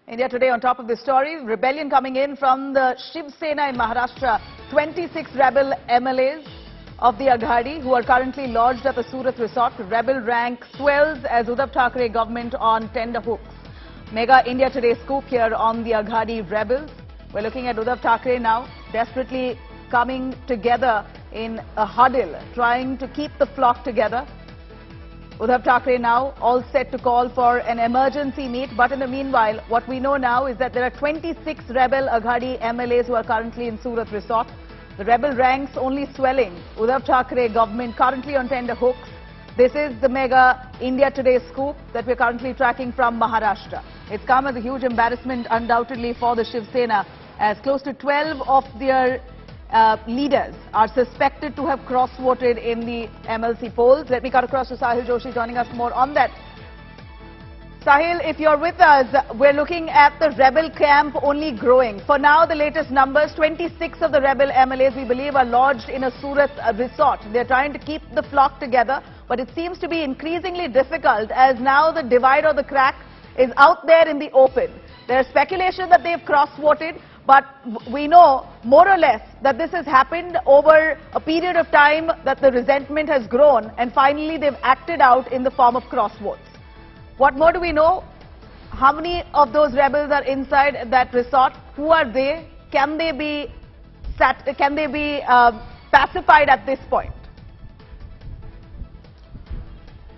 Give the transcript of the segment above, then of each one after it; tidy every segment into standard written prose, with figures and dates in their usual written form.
India Today on top of this story, rebellion coming in from the Shiv Sena in Maharashtra. 26 rebel MLAs of the Aghadi who are currently lodged at the Surat resort. Rebel rank swells as Uddhav Thackeray government on tender hooks. Mega India Today scoop here on the Aghadi rebels. We're looking at Uddhav Thackeray now desperately coming together in a huddle, trying to keep the flock together. Uddhav Thackeray now all set to call for an emergency meet, but in the meanwhile, what we know now is that there are 26 rebel Aghadi MLAs who are currently in Surat resort. The rebel ranks only swelling. Uddhav Thackeray government currently on tender hooks. This is the mega India Today scoop that we're currently tracking from Maharashtra. It's come as a huge embarrassment undoubtedly for the Shiv Sena, as close to 12 of their leaders are suspected to have cross-voted in the MLC polls. Let me cut across to Sahil Joshi joining us more on that. Sahil, if you're with us, we're looking at the rebel camp only growing. For now, the latest numbers, 26 of the rebel MLAs, we believe, are lodged in a Surat resort. They're trying to keep the flock together, but it seems to be increasingly difficult as now the divide or the crack is out there in the open. There's speculation that they've cross-voted, but we know more or less that this has happened over a period of time, that the resentment has grown, and finally they've acted out in the form of cross votes. What more do we know? How many of those rebels are inside that resort? Who are they? Can they be pacified at this point?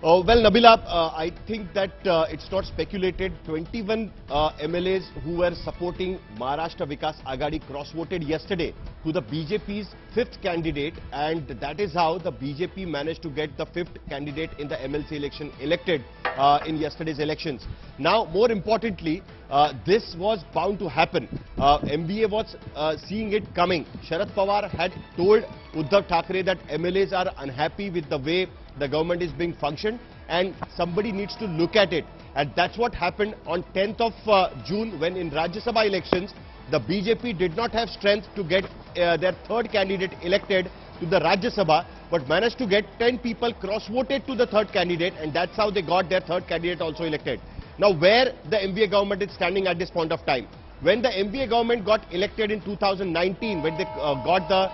Well, Nabila, I think that it's not speculated. 21 MLAs who were supporting Maharashtra Vikas Aghadi cross-voted yesterday to the BJP's 5th candidate, and that is how the BJP managed to get the 5th candidate in the MLC election elected in yesterday's elections. Now, more importantly, this was bound to happen. MVA was seeing it coming. Sharad Pawar had told Uddhav Thackeray that MLAs are unhappy with the way the government is being functioned and somebody needs to look at it. And that's what happened on 10th of June, when in Rajya Sabha elections, the BJP did not have strength to get their 3rd candidate elected to the Rajya Sabha, but managed to get 10 people cross-voted to the 3rd candidate, and that's how they got their 3rd candidate also elected. Now, where the MVA government is standing at this point of time? When the MVA government got elected in 2019, when they got the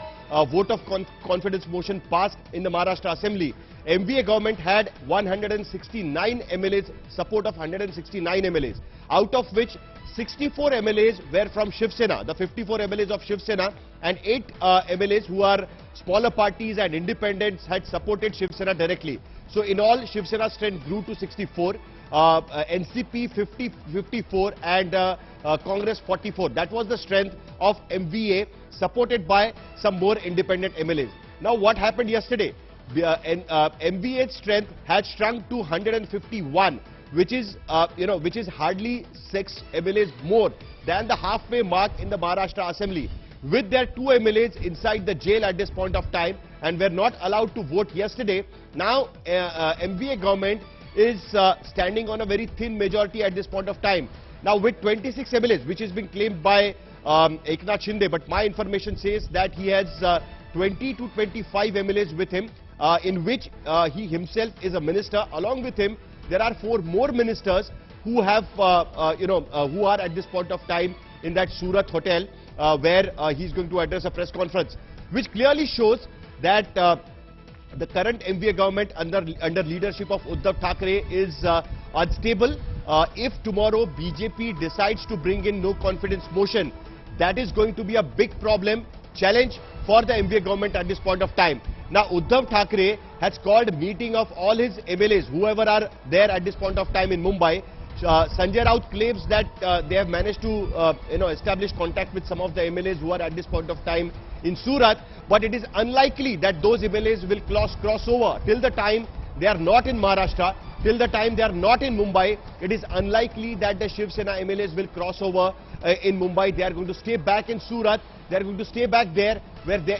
vote of confidence motion passed in the Maharashtra Assembly, MVA government had 169 MLAs, support of 169 MLAs, out of which 64 MLAs were from Shiv Sena, the 54 MLAs of Shiv Sena, and 8 MLAs who are smaller parties and independents had supported Shiv Sena directly. So in all, Shiv Sena's strength grew to 64, NCP 54 and Congress 44. That was the strength of MVA, supported by some more independent MLAs. Now what happened yesterday? MVA's strength had shrunk to 151, which is hardly 6 MLAs more than the halfway mark in the Maharashtra Assembly. With their 2 MLAs inside the jail at this point of time and were not allowed to vote yesterday, now MVA government is standing on a very thin majority at this point of time. Now with 26 MLAs, which is being claimed by Eknath Shinde, but my information says that he has 20 to 25 MLAs with him, in which he himself is a minister. Along with him, there are 4 more ministers who have, who are at this point of time in that Surat hotel where he's going to address a press conference, which clearly shows that the current MVA government under leadership of Uddhav Thackeray is unstable. If tomorrow BJP decides to bring in no confidence motion, that is going to be a big challenge for the MVA government at this point of time. Now, Uddhav Thackeray has called a meeting of all his MLAs, whoever are there at this point of time in Mumbai. Sanjay Raut claims that they have managed to establish contact with some of the MLAs who are at this point of time in Surat, but it is unlikely that those MLAs will cross over. Till the time they are not in Maharashtra, till the time they are not in Mumbai, it is unlikely that the Shiv Sena MLAs will cross over in Mumbai. They are going to stay back in Surat. They are going to stay back there where they,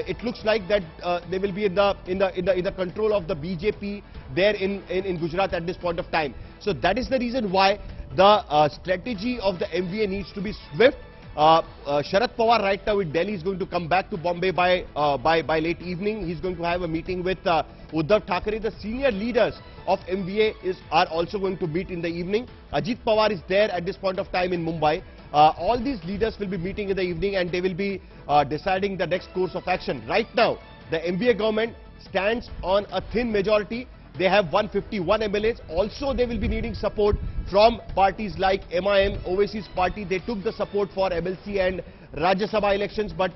it looks like that they will be in the control of the BJP there in Gujarat at this point of time. So that is the reason why the strategy of the MVA needs to be swift Sharad Pawar right now in Delhi is going to come back to Bombay by late evening. He's going to have a meeting with Uddhav Thackeray. The senior leaders of MVA are also going to meet in the evening. Ajit Pawar is there at this point of time in Mumbai. All these leaders will be meeting in the evening and they will be deciding the next course of action. Right now, the MVA government stands on a thin majority. They have 151 MLAs. Also, they will be needing support from parties like MIM, Overseas Party. They took the support for MLC and Rajya Sabha elections, but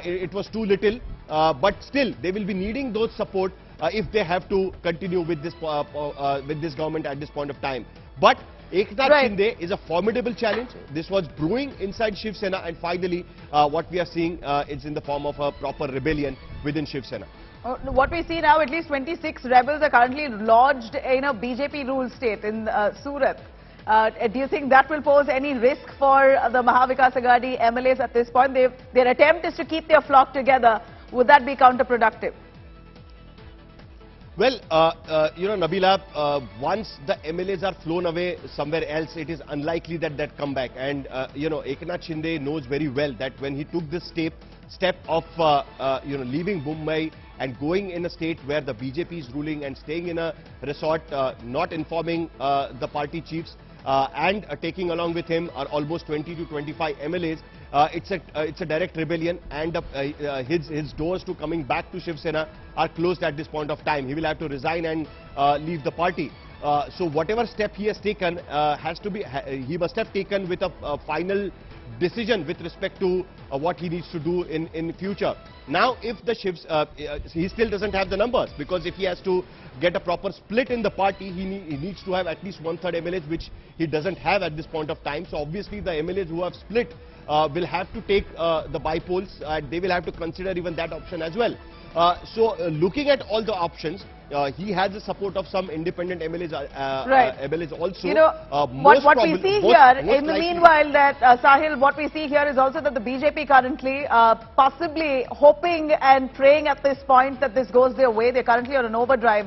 it was too little. But still, they will be needing those support if they have to continue with this government at this point of time. But Eknath Shinde is a formidable challenge. This was brewing inside Shiv Sena, and finally, what we are seeing is in the form of a proper rebellion within Shiv Sena. What we see now, at least 26 rebels are currently lodged in a BJP ruled state in Surat. Do you think that will pose any risk for the Mahavikas Aghadi MLAs at this point? Their attempt is to keep their flock together. Would that be counterproductive? Well, Nabila, once the MLAs are flown away somewhere else, it is unlikely that that come back. And, Eknath Shinde knows very well that when he took this step of, leaving Mumbai and going in a state where the BJP is ruling and staying in a resort, not informing the party chiefs and taking along with him are almost 20 to 25 MLAs, it's a direct rebellion, and his doors to coming back to Shiv Sena are closed at this point of time. He will have to resign and leave the party. So whatever step he has taken he must have taken with a final decision with respect to what he needs to do in future. Now, if the Shivs, he still doesn't have the numbers, because if he has to get a proper split in the party, he needs to have at least 1/3 MLAs, which he doesn't have at this point of time. So obviously the MLAs who have split will have to take the bypolls. They will have to consider even that option as well. Looking at all the options, he has the support of some independent MLAs, MLAs also. You know, what we see here, in the meanwhile, that Sahil, what we see here is also that the BJP currently possibly hoping and praying at this point that this goes their way. They're currently on an overdrive.